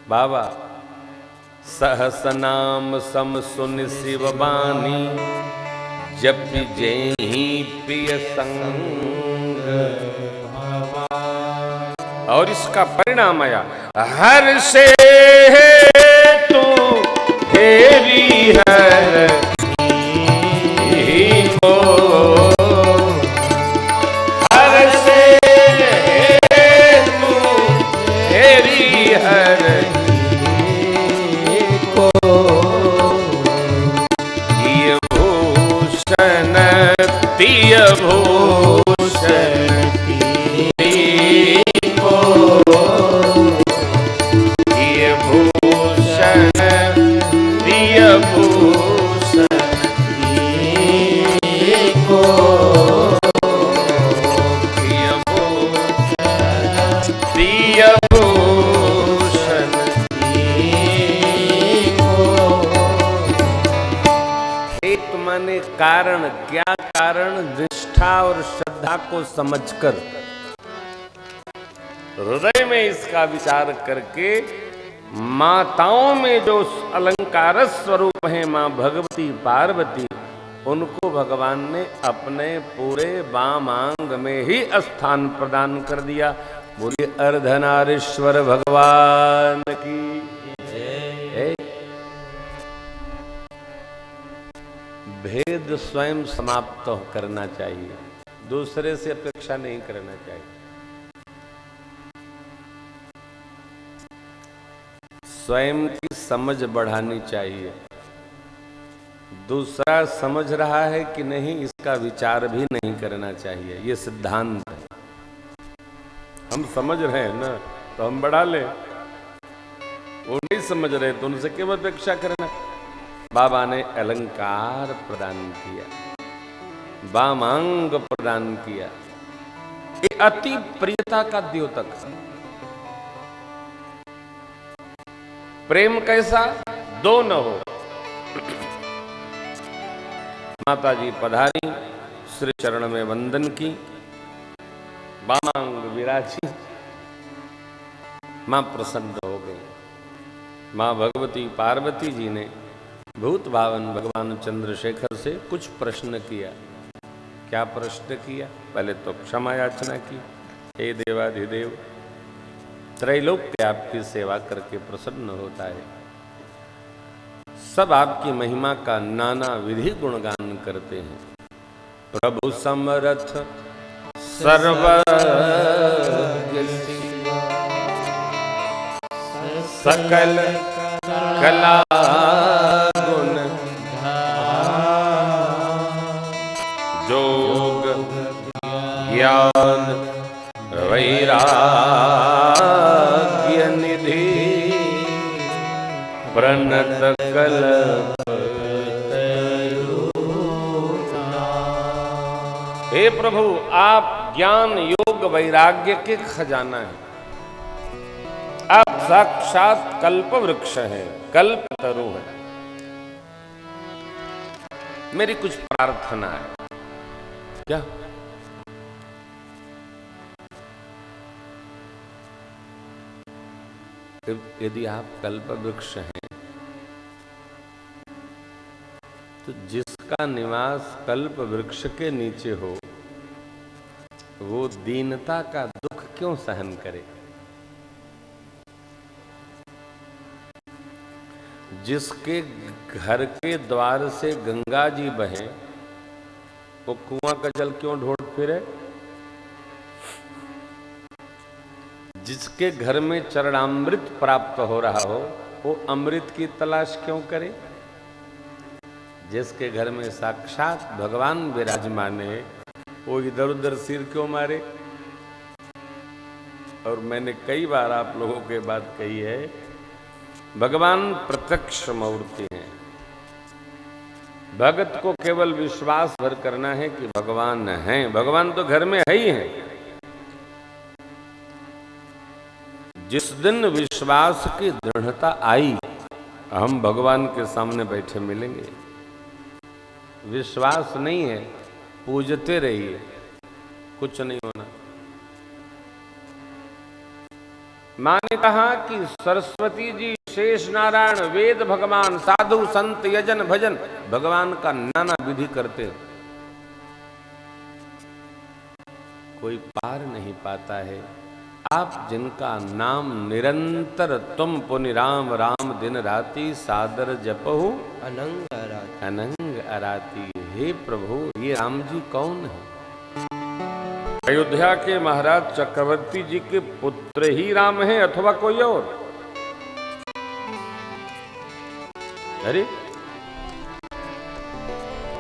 बाबा सहस नाम सम सुन शिव बानी, जप जेहि प्रिय संग। और इसका परिणाम आया, हर से तू हेरी है को, हर से तू हेरी है को, ये भूषण दिय भूषण कारण, क्या कारण? निष्ठा और श्रद्धा को समझकर, हृदय में इसका विचार करके, माताओं में जो अलंकार स्वरूप है मां भगवती पार्वती, उनको भगवान ने अपने पूरे वामांग में ही स्थान प्रदान कर दिया। बोलिए अर्धनारीश्वर भगवान की जय। भेद स्वयं समाप्त करना चाहिए, दूसरे से अपेक्षा नहीं करना चाहिए। स्वयं की समझ बढ़ानी चाहिए। दूसरा समझ रहा है कि नहीं, इसका विचार भी नहीं करना चाहिए। ये सिद्धांत है। हम समझ रहे हैं ना, तो हम बढ़ा लें। वो नहीं समझ रहे तो उनसे क्यों अपेक्षा करना। बाबा ने अलंकार प्रदान किया, वामांग प्रदान किया। ये अति प्रियता का द्योतक। प्रेम कैसा? दो न हो। माता जी पधारी, श्री चरण में वंदन की, वामांग विराजी, मां प्रसन्न हो गई। मां भगवती पार्वती जी ने भूत भावन भगवान चंद्रशेखर से कुछ प्रश्न किया। क्या प्रश्न किया? पहले तो क्षमा याचना की, हे देवाधिदेव, त्रैलोक्य आपकी सेवा करके प्रसन्न होता है, सब आपकी महिमा का नाना विधि गुणगान करते हैं। प्रभु समरथ सर्वज्ञ सकल कला गुण जोग ज्ञान वैराग्य निधि प्रणत कल्प। हे प्रभु, आप ज्ञान योग वैराग्य के खजाना हैं। आप साक्षात कल्प वृक्ष हैं, कल्प तरु हैं। मेरी कुछ प्रार्थना है। क्या? यदि आप कल्प वृक्ष हैं, तो जिसका निवास कल्प वृक्ष के नीचे हो, वो दीनता का दुख क्यों सहन करे? जिसके घर के द्वार से गंगा जी बहे, वो कुआं का जल क्यों ढूंढ फिरे? जिसके घर में चरणामृत प्राप्त हो रहा हो, वो अमृत की तलाश क्यों करे? जिसके घर में साक्षात भगवान विराजमान है, वो इधर उधर सिर क्यों मारे? और मैंने कई बार आप लोगों के बात कही है, भगवान प्रत्यक्ष मूर्ति हैं। भगत को केवल विश्वास भर करना है कि भगवान हैं। भगवान तो घर में है ही हैं। जिस दिन विश्वास की दृढ़ता आई, हम भगवान के सामने बैठे मिलेंगे। विश्वास नहीं है, पूजते रहिए, कुछ नहीं होना। माँ ने कहा कि सरस्वती जी, शेष नारायण, वेद भगवान, साधु संत, यजन भजन, भगवान का नाना विधि करते, कोई पार नहीं पाता है। आप जिनका नाम निरंतर तुम पुनि राम राम दिन राति सादर जपहु अनंग अराती। हे प्रभु, ये राम जी कौन है? अयोध्या के महाराज चक्रवर्ती जी के पुत्र ही राम हैं अथवा कोई और? अरे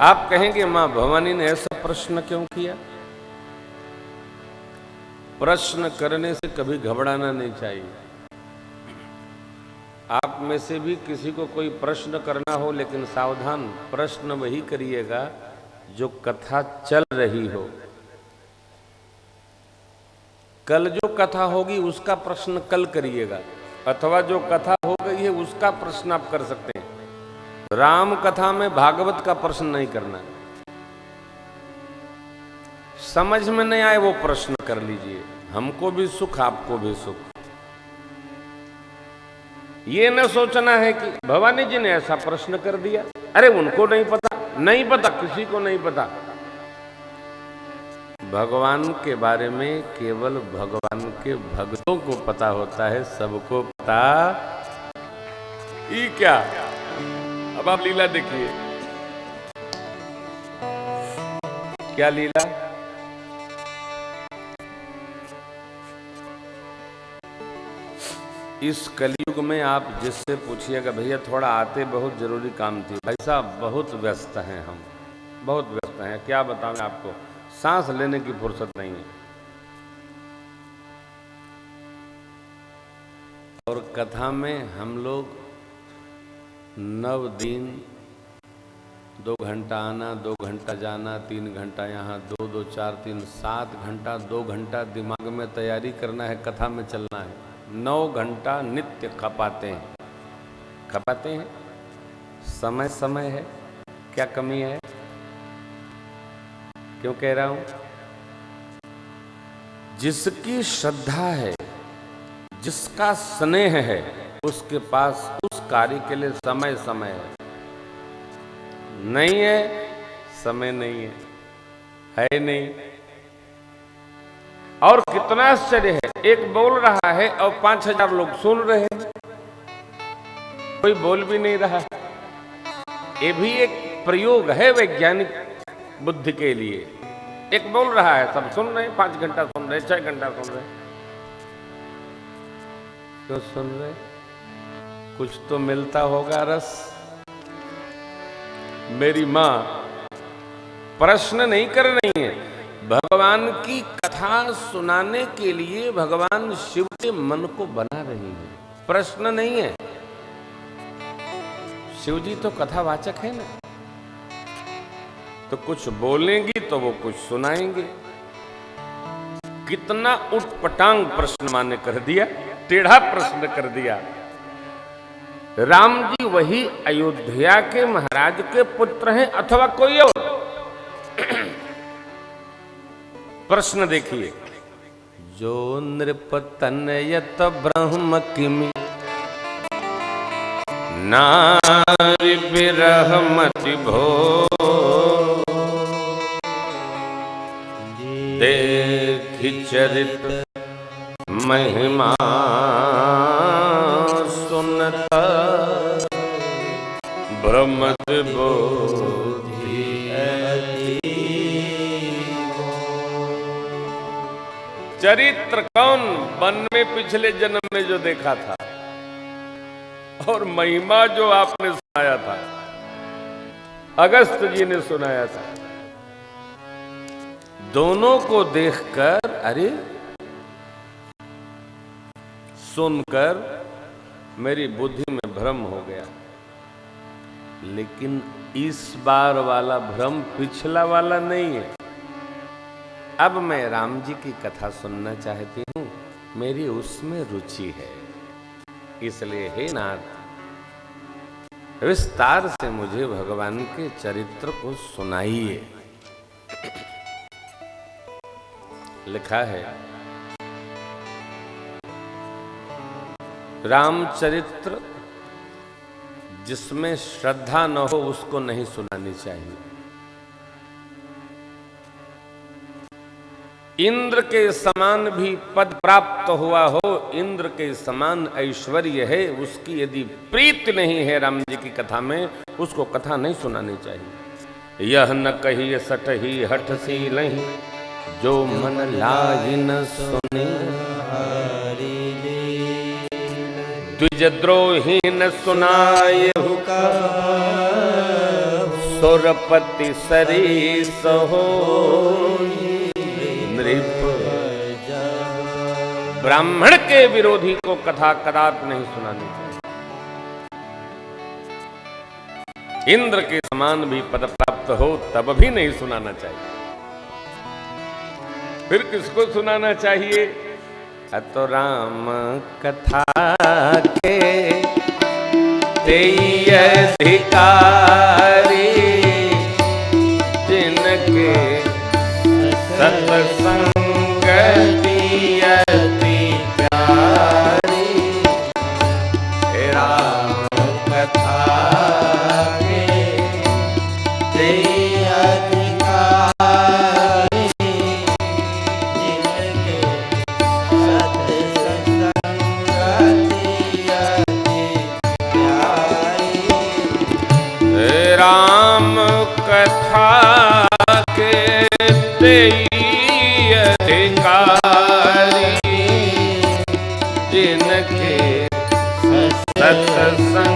आप कहेंगे मां भवानी ने ऐसा प्रश्न क्यों किया? प्रश्न करने से कभी घबराना नहीं चाहिए। आप में से भी किसी को कोई प्रश्न करना हो, लेकिन सावधान, प्रश्न वही करिएगा जो कथा चल रही हो। कल जो कथा होगी उसका प्रश्न कल करिएगा, अथवा जो कथा हो गई है उसका प्रश्न आप कर सकते हैं। राम कथा में भागवत का प्रश्न नहीं करना। समझ में नहीं आए वो प्रश्न कर लीजिए, हमको भी सुख आपको भी सुख। ये न सोचना है कि भवानी जी ने ऐसा प्रश्न कर दिया, अरे उनको नहीं पता, नहीं पता, किसी को नहीं पता। भगवान के बारे में केवल भगवान के भक्तों को पता होता है, सबको पता ही क्या। अब आप लीला देखिए, क्या लीला? इस कलयुग में आप जिससे पूछिएगा, भैया थोड़ा आते, बहुत जरूरी काम थी। भाई साहब बहुत व्यस्त हैं, हम बहुत व्यस्त हैं, क्या बताऊं आपको, सांस लेने की फुर्सत नहीं है। और कथा में हम लोग 9 दिन 2 घंटा आना, 2 घंटा जाना, 3 घंटा यहाँ, 2 2 4 3 7 घंटा, 2 घंटा दिमाग में तैयारी करना है, कथा में चलना है। 9 घंटा नित्य खपाते हैं, खपाते हैं। समय समय है, क्या कमी है? क्यों कह रहा हूं? जिसकी श्रद्धा है, जिसका स्नेह है, उसके पास उस कार्य के लिए समय समय है। नहीं है, समय नहीं है नहीं। और कितना आश्चर्य है, एक बोल रहा है और 5000 लोग सुन रहे हैं, कोई बोल भी नहीं रहा। ये भी एक प्रयोग है वैज्ञानिक बुद्धि के लिए। एक बोल रहा है, सब सुन रहे हैं, 5 घंटा सुन रहे, 6 घंटा सुन रहे। क्यों सुन रहे? कुछ तो मिलता होगा रस। मेरी मां प्रश्न नहीं कर रही है, भगवान की कथा सुनाने के लिए भगवान शिव के मन को बना रही है, प्रश्न नहीं है। शिव जी तो कथावाचक है ना, तो कुछ बोलेंगी तो वो कुछ सुनाएंगे। कितना उटपटांग प्रश्न माने कर दिया, टेढ़ा प्रश्न कर दिया। राम जी वही अयोध्या के महाराज के पुत्र हैं अथवा कोई और? प्रश्न देखिए, जो नृपतनयत ब्रह्म किमि नारी विरहमति भो देखि चरित महिमा सुनता भ्रमत बोधि। चरित्र कौन? वन में पिछले जन्म में जो देखा था, और महिमा जो आपने सुनाया था, अगस्त जी ने सुनाया था। दोनों को देखकर, अरे सुनकर मेरी बुद्धि में भ्रम हो गया। लेकिन इस बार वाला भ्रम पिछला वाला नहीं है। अब मैं राम जी की कथा सुनना चाहती हूं, मेरी उसमें रुचि है। इसलिए हे नाथ, विस्तार से मुझे भगवान के चरित्र को सुनाइए। लिखा है, रामचरित्र जिसमें श्रद्धा न हो उसको नहीं सुनानी चाहिए। इंद्र के समान भी पद प्राप्त हुआ हो, इंद्र के समान ऐश्वर्य है, उसकी यदि प्रीति नहीं है राम जी की कथा में, उसको कथा नहीं सुनानी चाहिए। यह न कही सटही हठ सी नहीं, जो मन लाई न सुने द्विजद्रोही न सुनाए सुरपति सरीस हो नृप। ब्राह्मण के विरोधी को कथा कदापि नहीं सुनानी चाहिए। इंद्र के समान भी पद प्राप्त हो तब भी नहीं सुनाना चाहिए। फिर किसको सुनाना चाहिए? तो राम कथा के तेई अधिकारी, जिनके सत्संगति अति प्यारी। राम कथा के तेई अधिकारी, जिनके सत्संगति अति प्यारी। राम कथा के तेई अधिकारी, जिनके सत्संग